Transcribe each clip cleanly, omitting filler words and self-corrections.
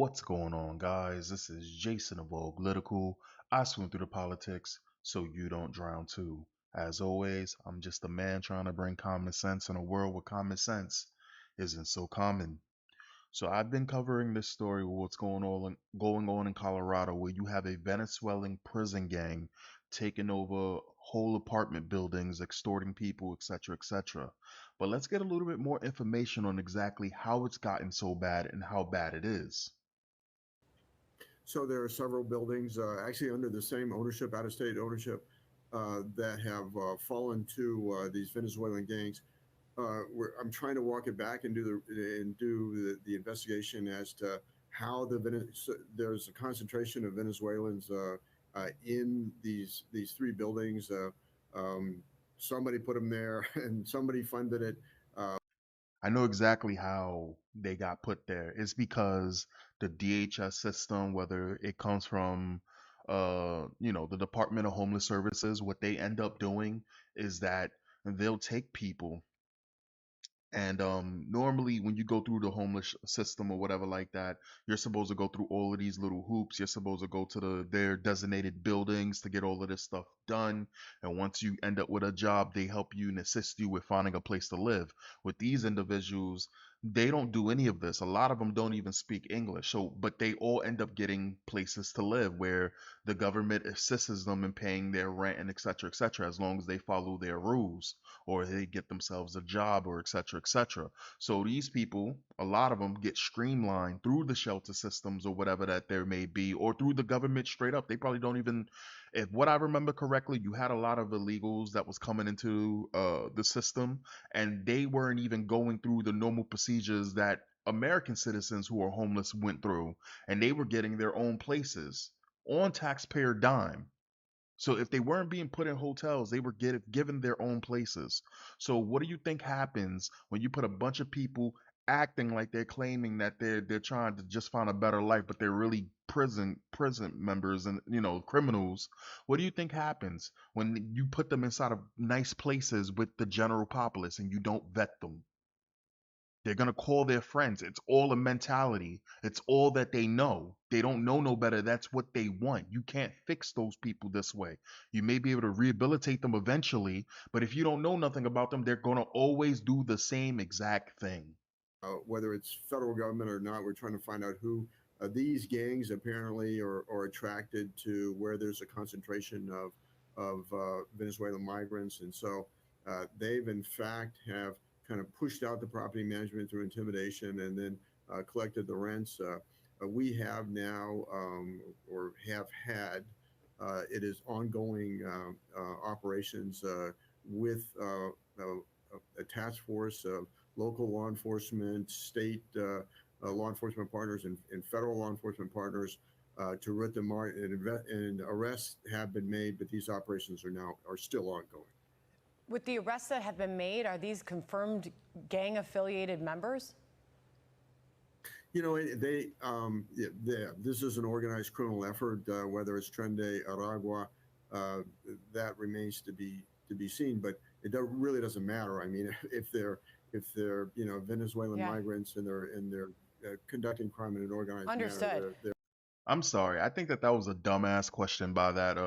What's going on, guys? This is Jason of Auglitical. I swim through the politics so you don't drown too. As always, I'm just a man trying to bring common sense in a world where common sense isn't so common. So I've been covering this story with what's going on in Colorado, where you have a Venezuelan prison gang taking over whole apartment buildings, extorting people, etc., etc. But let's get a little bit more information on exactly how it's gotten so bad and how bad it is. So there are several buildings actually under the same ownership, out-of-state ownership, that have fallen to these Venezuelan gangs. I'm trying to walk it back and do the investigation as to how there's a concentration of Venezuelans in these three buildings. Somebody put them there, and somebody funded it. I know exactly how they got put there. It's because the DHS system, whether it comes from, the Department of Homeless Services, what they end up doing is that they'll take people and normally, when you go through the homeless system or whatever like that, you're supposed to go through all of these little hoops. You're supposed to go to their designated buildings to get all of this stuff done. And once you end up with a job, they help you and assist you with finding a place to live. With these individuals, they don't do any of this. A lot of them don't even speak English. So, but they all end up getting places to live where the government assists them in paying their rent and et cetera, et cetera, as long as they follow their rules or they get themselves a job or etc etc. So these people, a lot of them get streamlined through the shelter systems or whatever that there may be, or through the government straight up. They probably don't even, if what I remember correctly, you had a lot of illegals that was coming into the system, and they weren't even going through the normal procedures that American citizens who are homeless went through, and they were getting their own places on taxpayer dime. So if they weren't being put in hotels, they were given their own places. So what do you think happens when you put a bunch of people acting like they're claiming that they're trying to just find a better life, but they're really prison members and criminals? What do you think happens when you put them inside of nice places with the general populace and you don't vet them? They're gonna call their friends. It's all a mentality. It's all that they know. They don't know no better. That's what they want. You can't fix those people this way. You may be able to rehabilitate them eventually, but if you don't know nothing about them, they're gonna always do the same exact thing. Whether it's federal government or not. We're trying to find out who these gangs apparently are attracted to where there's a concentration of Venezuelan migrants, and so they've in fact have kind of pushed out the property management through intimidation and then collected the rents. We have now or have had it is ongoing operations with a task force of local law enforcement, state law enforcement partners, and federal law enforcement partners to root them out. And arrests have been made, but these operations are still ongoing. With the arrests that have been made, are these confirmed gang affiliated members? You know, this is an organized criminal effort. Whether it's Trende Aragua, uh, that remains to be seen. But really doesn't matter. I mean, if they're Venezuelan Yeah. migrants and they're conducting crime in an organized manner, Understood. they're I'm sorry. I think that that was a dumbass question by that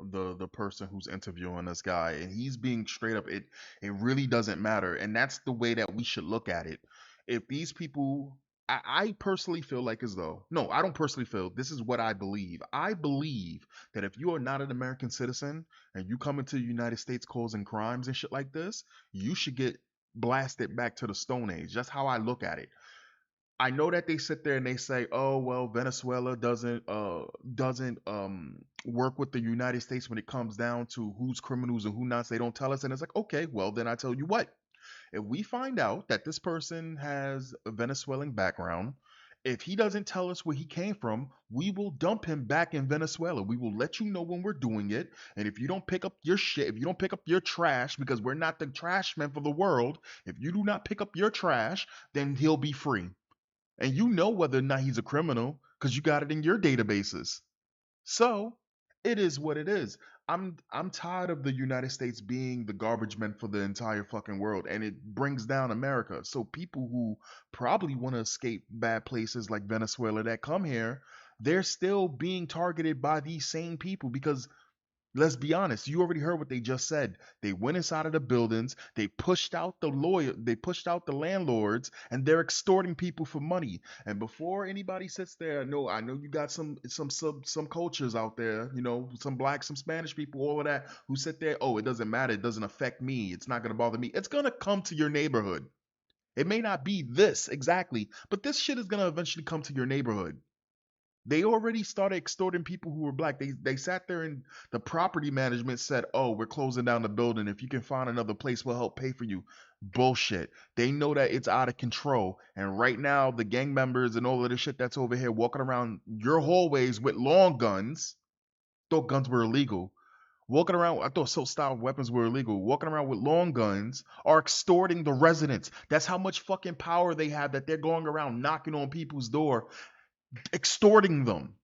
the person who's interviewing this guy, and he's being straight up. It really doesn't matter, and that's the way that we should look at it. If these people, I personally feel like as though, no, I don't personally feel. This is what I believe. I believe that if you are not an American citizen and you come into the United States causing crimes and shit like this, you should get blasted back to the Stone Age. That's how I look at it. I know that they sit there and they say, "Oh well, Venezuela doesn't work with the United States when it comes down to who's criminals and who not." They don't tell us, and it's like, okay, well then I tell you what: if we find out that this person has a Venezuelan background, if he doesn't tell us where he came from, we will dump him back in Venezuela. We will let you know when we're doing it, and if you don't pick up your shit, if you don't pick up your trash, because we're not the trash men for the world, if you do not pick up your trash, then he'll be free, and you know whether or not he's a criminal because you got it in your databases. So It is what it is. I'm tired of the United States being the garbage men for the entire fucking world, and it brings down America. So people who probably want to escape bad places like Venezuela that come here, they're still being targeted by these same people because let's be honest, you already heard what they just said. They went inside of the buildings, they pushed out the lawyer, they pushed out the landlords, and they're extorting people for money. And before anybody sits there, no, I know you got some cultures out there, you know, some black, some Spanish people, all of that, who sit there, oh, it doesn't matter, it doesn't affect me, it's not gonna bother me. It's gonna come to your neighborhood. It may not be this exactly, but this shit is gonna eventually come to your neighborhood. They already started extorting people who were black. They sat there and the property management said, "Oh, we're closing down the building. If you can find another place, we'll help pay for you." Bullshit. They know that it's out of control. And right now, the gang members and all of the shit that's over here walking around your hallways with long guns. Thought guns were illegal. Walking around, I thought so styled weapons were illegal. Walking around with long guns are extorting the residents. That's how much fucking power they have that they're going around knocking on people's door, extorting them.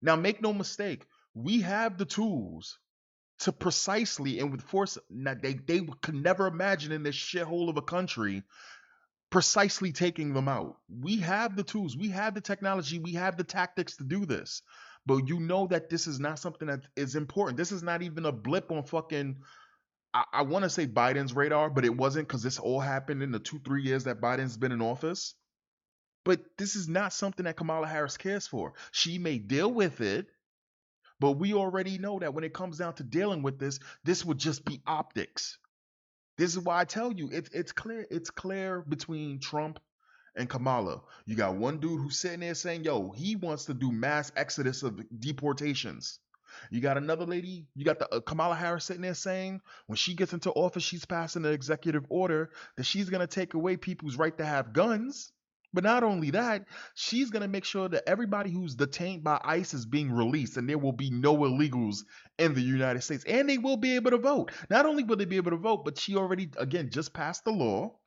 Now, make no mistake, we have the tools to precisely and with force. Now, they could never imagine in this shithole of a country precisely taking them out. We have the tools, we have the technology, we have the tactics to do this. But you know that this is not something that is important. This is not even a blip on fucking. I want to say Biden's radar, but it wasn't because this all happened in the 2, 3 years that Biden's been in office. But this is not something that Kamala Harris cares for. She may deal with it, but we already know that when it comes down to dealing with this would just be optics. This is why I tell you it's clear. It's clear between Trump and Kamala. You got one dude who's sitting there saying, "Yo, he wants to do mass exodus of deportations." You got another lady. You got the Kamala Harris sitting there saying, when she gets into office, she's passing an executive order that she's gonna take away people's right to have guns. But not only that, she's going to make sure that everybody who's detained by ICE is being released and there will be no illegals in the United States. And they will be able to vote. Not only will they be able to vote, but she already, again, just passed the law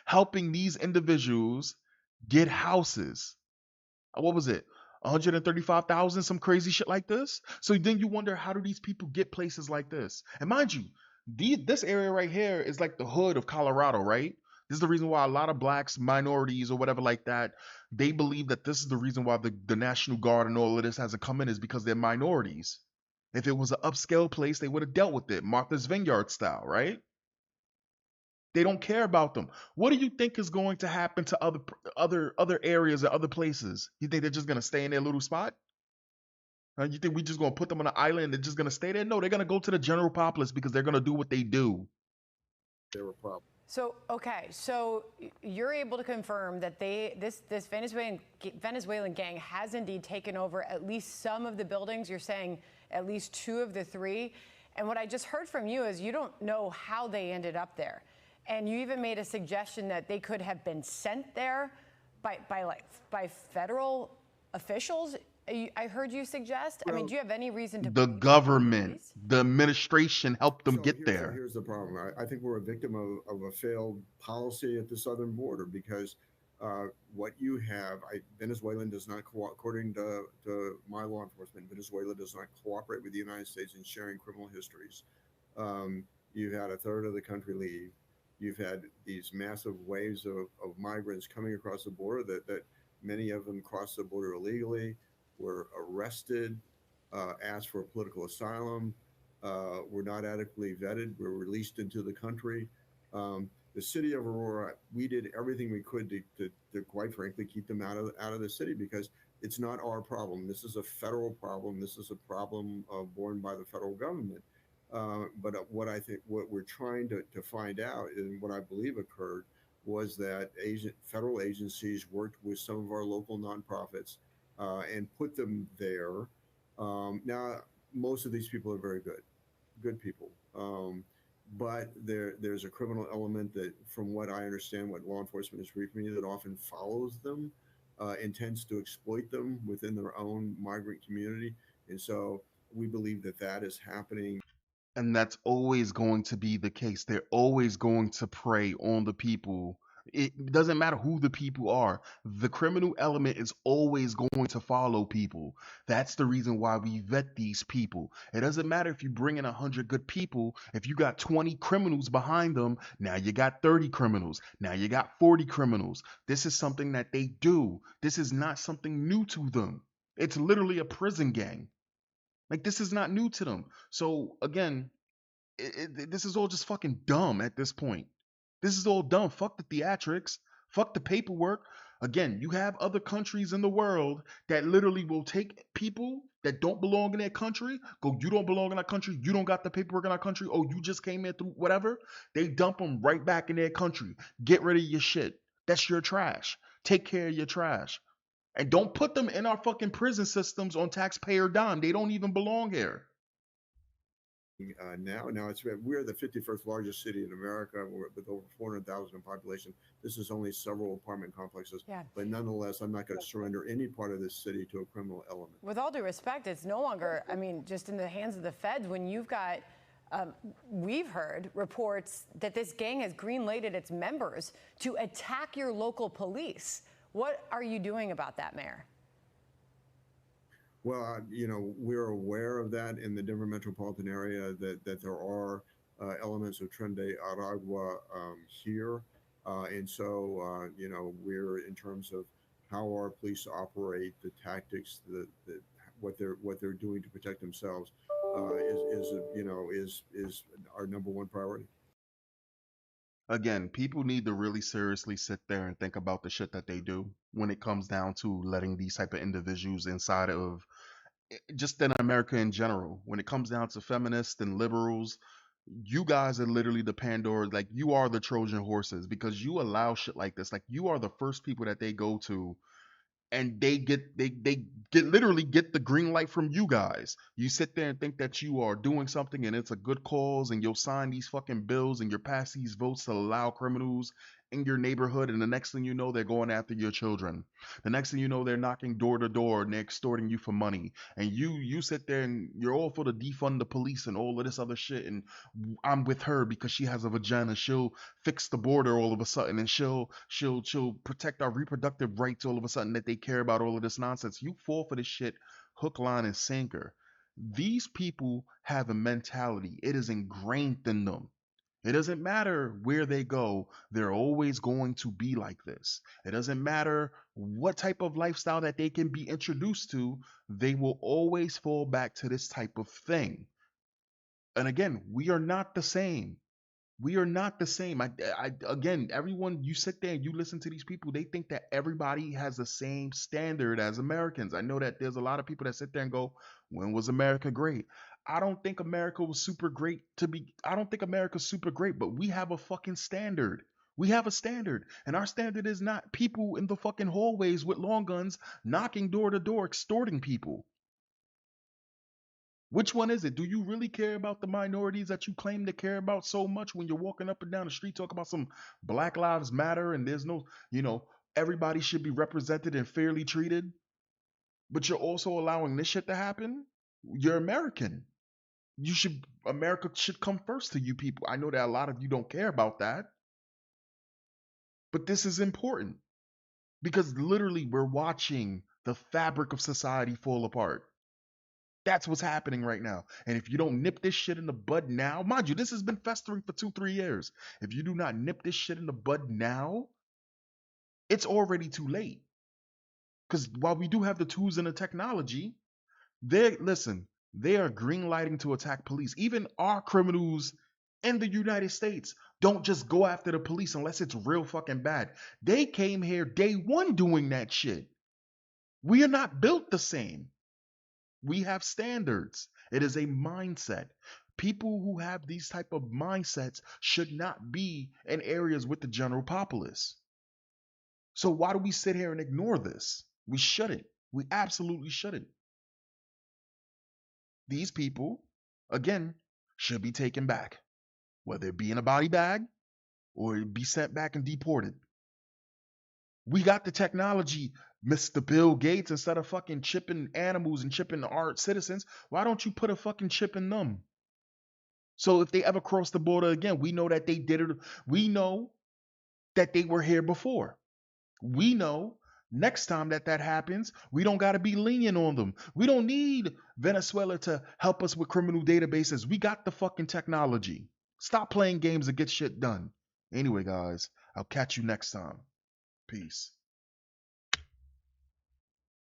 helping these individuals get houses. What was it? 135,000, some crazy shit like this. So then you wonder, how do these people get places like this? And mind you, this area right here is like the hood of Colorado, right? This is the reason why a lot of blacks, minorities, or whatever like that, they believe that this is the reason why the National Guard and all of this hasn't come in is because they're minorities. If it was an upscale place, they would have dealt with it, Martha's Vineyard style, right? They don't care about them. What do you think is going to happen to other areas or other places? You think they're just gonna stay in their little spot? You think we just gonna put them on an island and they're just gonna stay there? No, they're gonna go to the general populace because they're gonna do what they do. There were problems. So, okay, so you're able to confirm that this Venezuelan gang has indeed taken over at least some of the buildings. You're saying at least 2 of the 3. And what I just heard from you is you don't know how they ended up there. And you even made a suggestion that they could have been sent there by federal officials. I heard you suggest. I mean, do you have any reason to The believe that they could be government, these? the administration helped them So get there. here's the problem. I think we're a victim of a failed policy at the southern border because what you have, Venezuela does not, according to my law enforcement, Venezuela does not cooperate with the United States in sharing criminal histories. You've had a third of the country leave. You've had these massive waves of migrants coming across the border that many of them crossed the border illegally, were arrested, asked for political asylum, were not adequately vetted, were released into the country. The city of Aurora, we did everything we could to quite frankly keep them out of the city because it's not our problem. This is a federal problem. This is a problem borne by the federal government. But what I think, what we're trying to find out, and what I believe occurred, was that federal agencies worked with some of our local nonprofits and put them there. Now, most of these people are very good people. But there's a criminal element that, from what I understand, what law enforcement is briefing me, that often follows them, intends to exploit them within their own migrant community. And so we believe that that is happening. And that's always going to be the case. They're always going to prey on the people It doesn't matter who the people are. The criminal element is always going to follow people. That's the reason why we vet these people. It doesn't matter if you bring in 100 good people. If you got 20 criminals behind them, now you got 30 criminals. Now you got 40 criminals. This is something that they do. This is not something new to them. It's literally a prison gang. Like, this is not new to them. So again, this is all just fucking dumb at this point. This is all dumb. Fuck the theatrics. Fuck the paperwork. Again, you have other countries in the world that literally will take people that don't belong in their country. Go, you don't belong in our country. You don't got the paperwork in our country. Oh, you just came in through whatever. They dump them right back in their country. Get rid of your shit. That's your trash. Take care of your trash. And don't put them in our fucking prison systems on taxpayer dime. They don't even belong here. Now we're the 51st largest city in America with over 400,000 in population. This is only several apartment complexes, Yeah. but nonetheless, I'm not going to surrender any part of this city to a criminal element. With all due respect, it's no longer, I mean, just in the hands of the feds when you've got, we've heard reports that this gang has green-lighted its members to attack your local police. What are you doing about that, Mayor? Well, we're aware of that in the Denver metropolitan area, that there are elements of Tren de Aragua here. And so, we're in terms of how our police operate, the tactics, what they're doing to protect themselves is our number one priority. Again, people need to really seriously sit there and think about the shit that they do when it comes down to letting these type of individuals inside of just in America in general. When it comes down to feminists and liberals, you guys are literally the Pandora, like you are the Trojan horses because you allow shit like this. Like you are the first people that they go to and they get literally get the green light from you guys. You sit there and think that you are doing something and it's a good cause and you'll sign these fucking bills and you'll pass these votes to allow criminals in your neighborhood and the next thing you know they're going after your children. The next thing you know they're knocking door to door and they're extorting you for money. And you sit there and you're all for the defund the police and all of this other shit and I'm with her because she has a vagina. She'll fix the border all of a sudden and she'll protect our reproductive rights all of a sudden that they care about all of this nonsense. You fall for this shit hook, line, and sinker. These people have a mentality. It is ingrained in them. It doesn't matter where they go, they're always going to be like this. It doesn't matter what type of lifestyle that they can be introduced to, they will always fall back to this type of thing. And again, we are not the same. We are not the same. Again, everyone, you sit there and you listen to these people, they think that everybody has the same standard as Americans. I know that there's a lot of people that sit there and go, when was America great? I don't think America was super great I don't think America's super great, but we have a fucking standard. We have a standard. And our standard is not people in the fucking hallways with long guns knocking door to door, extorting people. Which one is it? Do you really care about the minorities that you claim to care about so much when you're walking up and down the street talking about some Black Lives Matter and there's no, everybody should be represented and fairly treated, but you're also allowing this shit to happen? You're American. America should come first to you people. I know that a lot of you don't care about that, but this is important because literally we're watching the fabric of society fall apart. That's what's happening right now. And if you don't nip this shit in the bud now, mind you, this has been festering for 2, 3 years. If you do not nip this shit in the bud now, it's already too late. Because while we do have the tools and the technology, they are green lighting to attack police. Even our criminals in the United States don't just go after the police unless it's real fucking bad. They came here day one doing that shit. We are not built the same. We have standards. It is a mindset. People who have these type of mindsets should not be in areas with the general populace. So why do we sit here and ignore this? We shouldn't. We absolutely shouldn't. These people, again, should be taken back, whether it be in a body bag or it be sent back and deported. We got the technology, Mr. Bill Gates. Instead of fucking chipping animals and chipping our citizens, why don't you put a fucking chip in them? So if they ever cross the border again, we know that they did it. We know that they were here before. We know next time that happens, we don't got to be lenient on them. We don't need Venezuela to help us with criminal databases. We got the fucking technology. Stop playing games and get shit done. Anyway, guys, I'll catch you next time. Peace.